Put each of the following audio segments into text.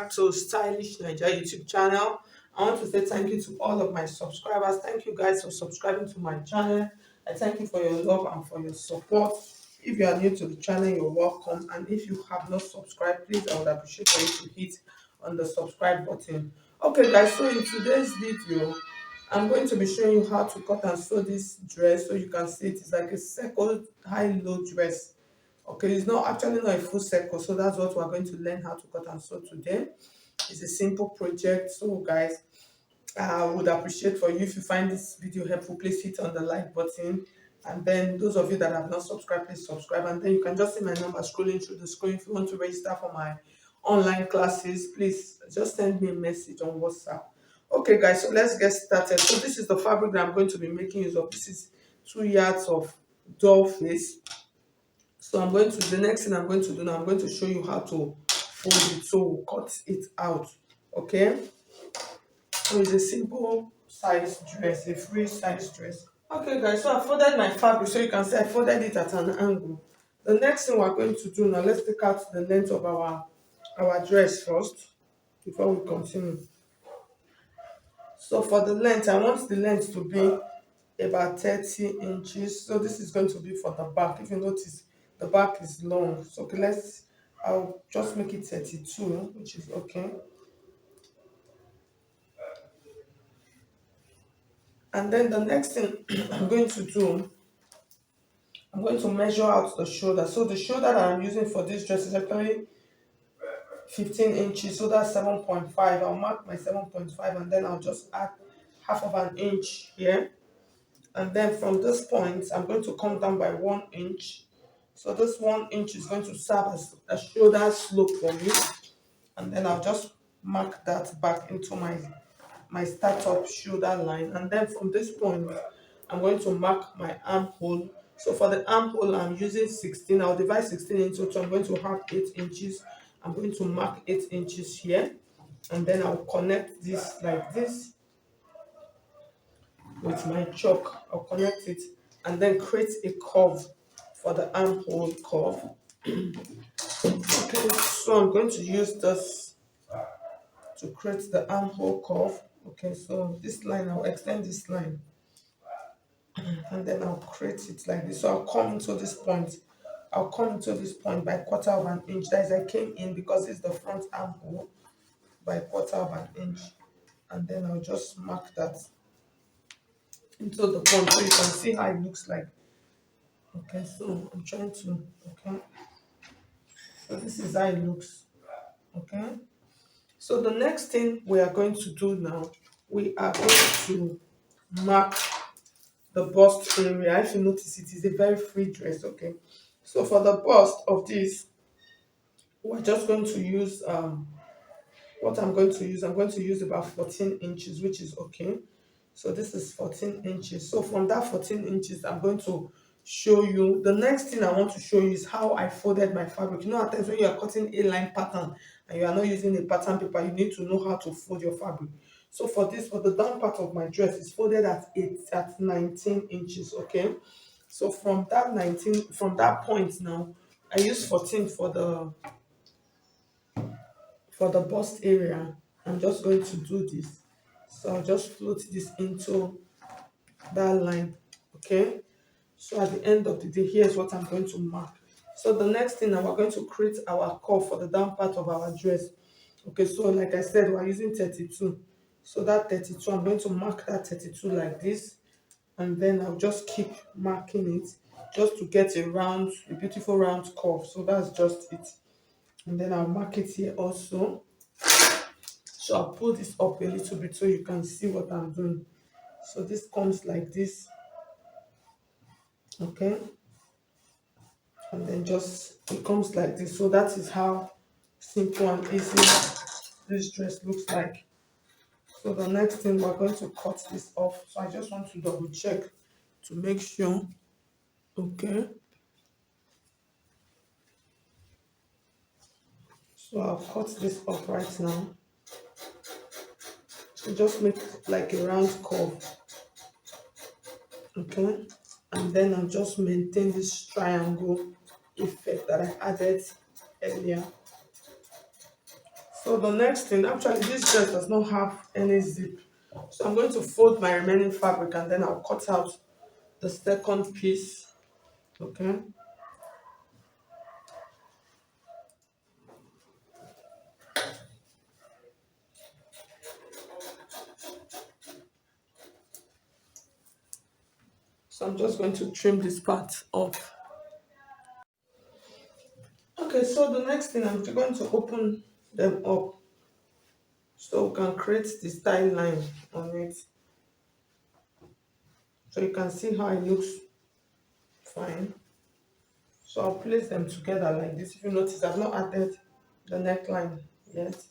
back to Stylish Naija YouTube channel. I want to say thank you to all of my subscribers. Thank you guys for subscribing to my channel. I thank you for your love and for your support. If you are new to the channel, you're welcome. And if you have not subscribed, please, I would appreciate for you to hit on the subscribe button. Okay, guys, so in today's video, I'm going to be showing you how to cut and sew this dress so you can see it is like a circle high-low dress. Okay, it's not actually not a full circle, so that's what we're going to learn how to cut and sew today. It's a simple project, so guys, I would appreciate for you if you find this video helpful, please hit on the like button. And then those of you that have not subscribed, please subscribe. And then you can just see my number scrolling through the screen. If you want to register for my online classes, please just send me a message on WhatsApp. Okay, guys, so let's get started. So this is the fabric that I'm going to be making use of. This is 2 yards of doll face. So the next thing I'm going to do now, I'm going to show you how to fold it. So we'll cut it out. Okay. So it's a simple size dress, a free size dress. Okay, guys, so I folded my fabric, so you can see I folded it at an angle. The next thing we're going to do now, let's take out the length of our dress first before we continue. So for the length, I want the length to be about 30 inches. So this is going to be for the back. If you notice, the back is long. So okay, I'll just make it 32, which is okay. And then the next thing I'm going to do, I'm going to measure out the shoulder. So the shoulder that I'm using for this dress is actually 15 inches. So that's 7.5. I'll mark my 7.5 and then I'll just add half of an inch here. And then from this point, I'm going to come down by 1 inch. So this 1 inch is going to serve as a shoulder slope for me. And then I'll just mark that back into my start-up shoulder line. And then from this point, I'm going to mark my armhole. So for the armhole, I'm using 16. I'll divide 16 into 2. I'm going to have 8 inches. I'm going to mark 8 inches here. And then I'll connect this like this with my chalk. I'll connect it and then create a curve for the armhole curve. Okay, so I'm going to use this to create the armhole curve. Okay, so this line, I'll extend this line and then I'll create it like this. So I'll come into this point. I'll come into this point by 1/4 of an inch. That is, I came in because it's the front armhole by 1/4 of an inch. And then I'll just mark that into the point so you can see how it looks like. Okay, so I'm trying to, okay. So this is how it looks. Okay. So the next thing we are going to do now, we are going to mark the bust area. If you notice, it is a very free dress. Okay. So for the bust of this, we're just going to use what I'm going to use. I'm going to use about 14 inches, which is okay. So this is 14 inches. So from that 14 inches, I'm going to show you. The next thing I want to show you is how I folded my fabric. You know, at times when you are cutting a line pattern and you are not using a pattern paper, you need to know how to fold your fabric. So for this, for the down part of my dress, it's folded at 19 inches. Okay. So from that point now, I use 14 for the bust area. I'm just going to do this. So I'll just float this into that line. Okay. So at the end of the day, here's what I'm going to mark. So the next thing now, we're going to create our curve for the down part of our dress. Okay, so like I said, we're using 32. So that 32, I'm going to mark that 32 like this. And then I'll just keep marking it just to get a beautiful round curve. So that's just it. And then I'll mark it here also. So I'll pull this up a little bit so you can see what I'm doing. So this comes like this. Okay. And then just it comes like this. So that is how simple and easy this dress looks like. So the next thing, we're going to cut this off. So I just want to double check to make sure. Okay. So I'll cut this off right now. So just make like a round curve. Okay. And then I'll just maintain this triangle effect that I added earlier. So the next thing, actually this dress does not have any zip. So I'm going to fold my remaining fabric and then I'll cut out the second piece. Okay. So I'm just going to trim this part off. Okay, so the next thing I'm going to open them up so we can create the style line on it. So you can see how it looks fine. So I'll place them together like this. If you notice, I've not added the neckline yet.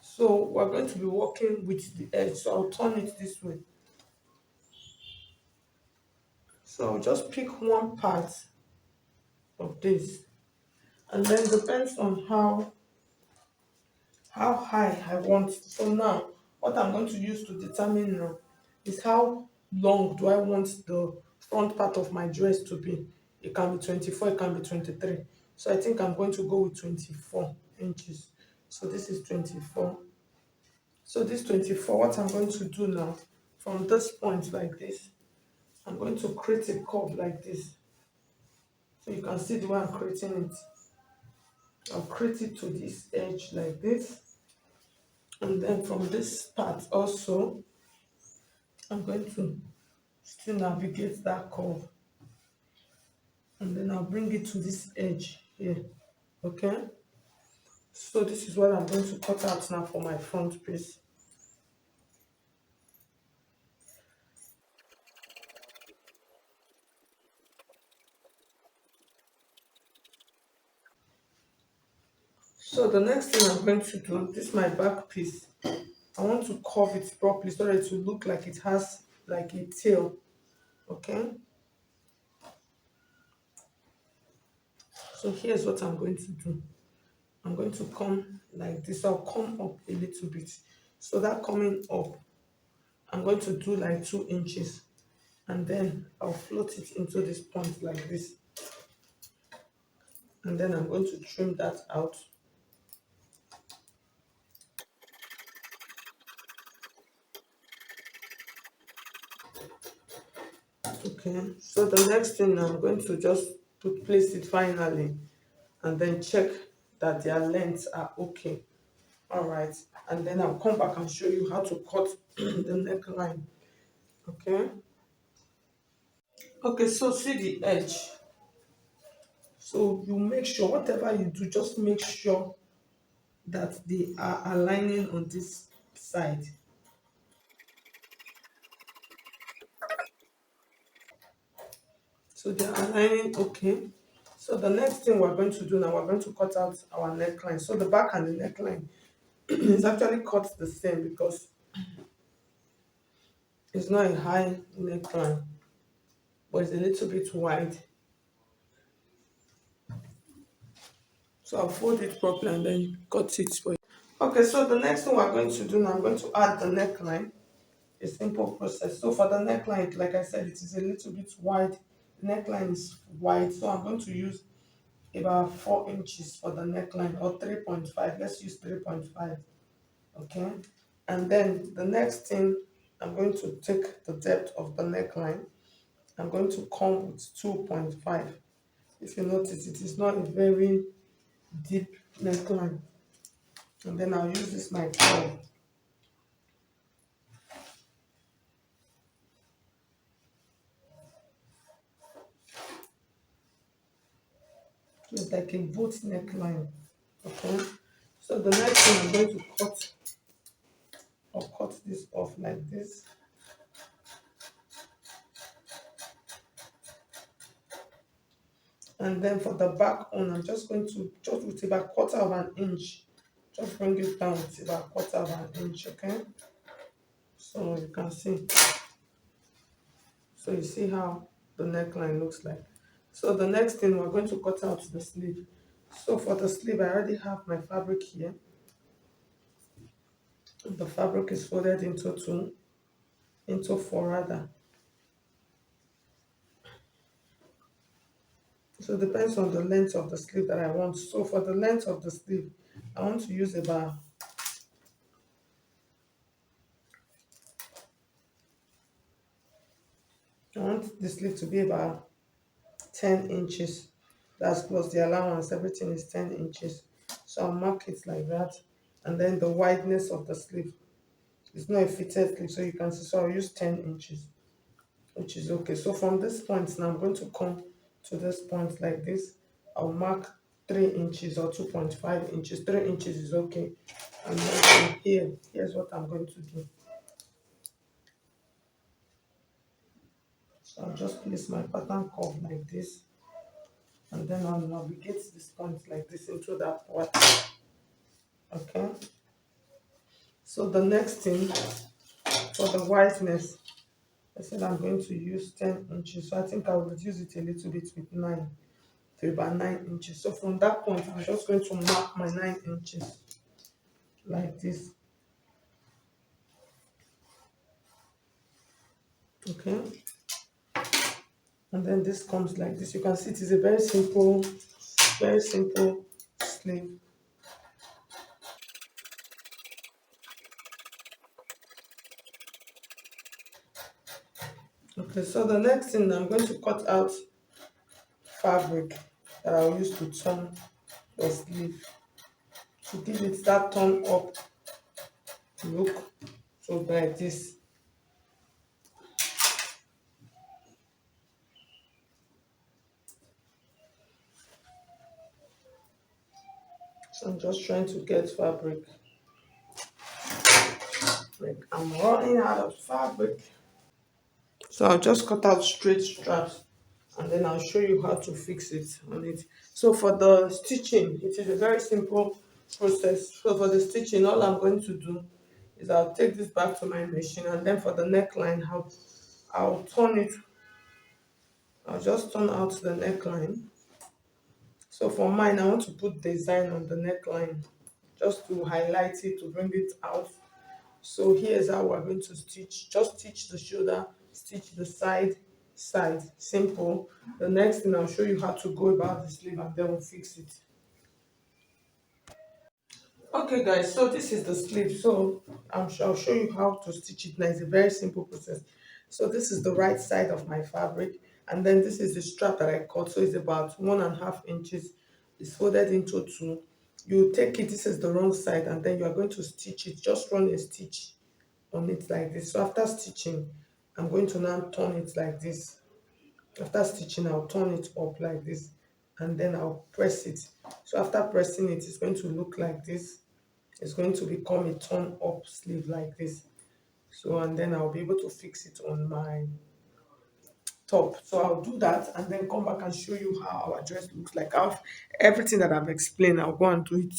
So we're going to be working with the edge. So I'll turn it this way. So I'll just pick one part of this. And then depends on how high I want. So now, what I'm going to use to determine now is how long do I want the front part of my dress to be. It can be 24, it can be 23. So I think I'm going to go with 24 inches. So this is 24. So this 24, what I'm going to do now, from this point like this, I'm going to create a curve like this. So you can see the way I'm creating it. I'll create it to this edge like this. And then from this part also, I'm going to still navigate that curve. And then I'll bring it to this edge here. Okay? So this is what I'm going to cut out now for my front piece. So the next thing I'm going to do, this is my back piece. I want to curve it properly so that it will look like it has like a tail. Okay? So here's what I'm going to do. I'm going to come like this. I'll come up a little bit. So that coming up, I'm going to do like 2 inches. And then I'll float it into this point like this. And then I'm going to trim that out. Okay, so the next thing I'm going to just put place it finally and then check that their lengths are okay. All right, and then I'll come back and show you how to cut the neckline. Okay. Okay, so see the edge. So you make sure whatever you do, just make sure that they are aligning on this side. So they're aligning okay. So the next thing we're going to do now, we're going to cut out our neckline. So the back and the neckline is actually cut the same because it's not a high neckline, but it's a little bit wide. So I'll fold it properly and then cut it for you. Okay, so the next thing we're going to do now, I'm going to add the neckline. A simple process. So for the neckline, like I said, it is a little bit wide. The neckline is wide, so I'm going to use about 4 inches for the neckline or 3.5. Let's use 3.5. Okay, and then the next thing, I'm going to take the depth of the neckline. I'm going to come with 2.5. If you notice, it is not a very deep neckline. And then I'll use this my curve. It's like a boat neckline. Okay. So the next thing I'm going to cut this off like this. And then for the back on, I'm just going to just with about quarter of an inch. Just bring it down to about quarter of an inch, okay? So you can see. So you see how the neckline looks like. So the next thing, we're going to cut out the sleeve. So for the sleeve, I already have my fabric here. The fabric is folded into four rather. So it depends on the length of the sleeve that I want. So for the length of the sleeve, I want to use about I want the sleeve to be about 10 inches. That's plus the allowance, everything is 10 inches. So I'll mark it like that. And then the wideness of the sleeve. It's not a fitted sleeve, so you can see. So I'll use 10 inches, which is okay. So from this point now, I'm going to come to this point like this. I'll mark 3 inches or 2.5 inches. 3 inches is okay. And then from here, here's what I'm going to do. So I'll just place my pattern curve like this, and then I'll navigate this point like this into that part. Okay. So the next thing, for the whiteness, I said I'm going to use 10 inches. So I think I'll reduce it a little bit with 9 to about 9 inches. So from that point, I'm just going to mark my 9 inches like this. Okay. And then this comes like this. You can see it is a very simple sleeve. Okay, so the next thing, I'm going to cut out fabric that I'll use to turn the sleeve to give it that turn up look. So like this. So I'm just trying to get fabric. Like I'm running out of fabric. So I'll just cut out straight straps, and then I'll show you how to fix it on it. So for the stitching, it is a very simple process. So for the stitching, all I'm going to do is I'll take this back to my machine, and then for the neckline, I'll turn it. I'll just turn out the neckline. So for mine, I want to put design on the neckline just to highlight it, to bring it out. So here's how we're going to stitch. Just stitch the shoulder, stitch the side. Simple. The next thing, I'll show you how to go about the sleeve, and then we'll fix it. Okay guys, so this is the sleeve. So I'll show you how to stitch it now. It's a very simple process. So this is the right side of my fabric, and then this is the strap that I cut. So it's about 1.5 inches. It's folded into two. You take it, this is the wrong side, and then you are going to stitch it. Just run a stitch on it like this. So after stitching, I'm going to now turn it like this. After stitching, I'll turn it up like this, and then I'll press it. So after pressing it, it's going to look like this. It's going to become a turn up sleeve like this. So, and then I'll be able to fix it on my top. So I'll do that and then come back and show you how our dress looks like. Everything that I've explained, I'll go and do it.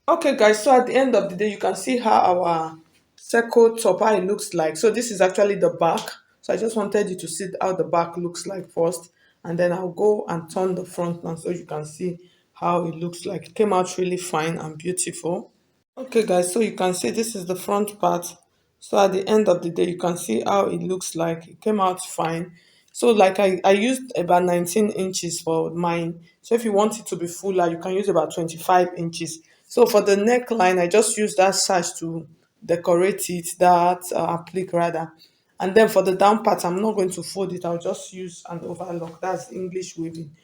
Okay guys, so at the end of the day, you can see how our circle top, how it looks like. So this is actually the back. So I just wanted you to see how the back looks like first, and then I'll go and turn the front now so you can see how it looks like. It came out really fine and beautiful. Okay guys, so you can see this is the front part. So at the end of the day, you can see how it looks like. It came out fine. So like I used about 19 inches for mine. So if you want it to be fuller, you can use about 25 inches. So for the neckline, I just used that sash to decorate it, that applique rather. And then for the down part, I'm not going to fold it. I'll just use an overlock. That's English weaving.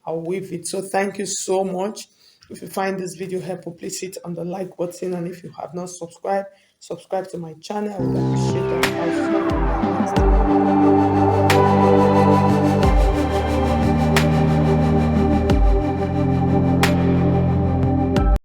I'll weave it. So thank you so much. If you find this video helpful, please hit on the like button. And if you have not subscribed, subscribe to my channel. I would appreciate that. I'll see you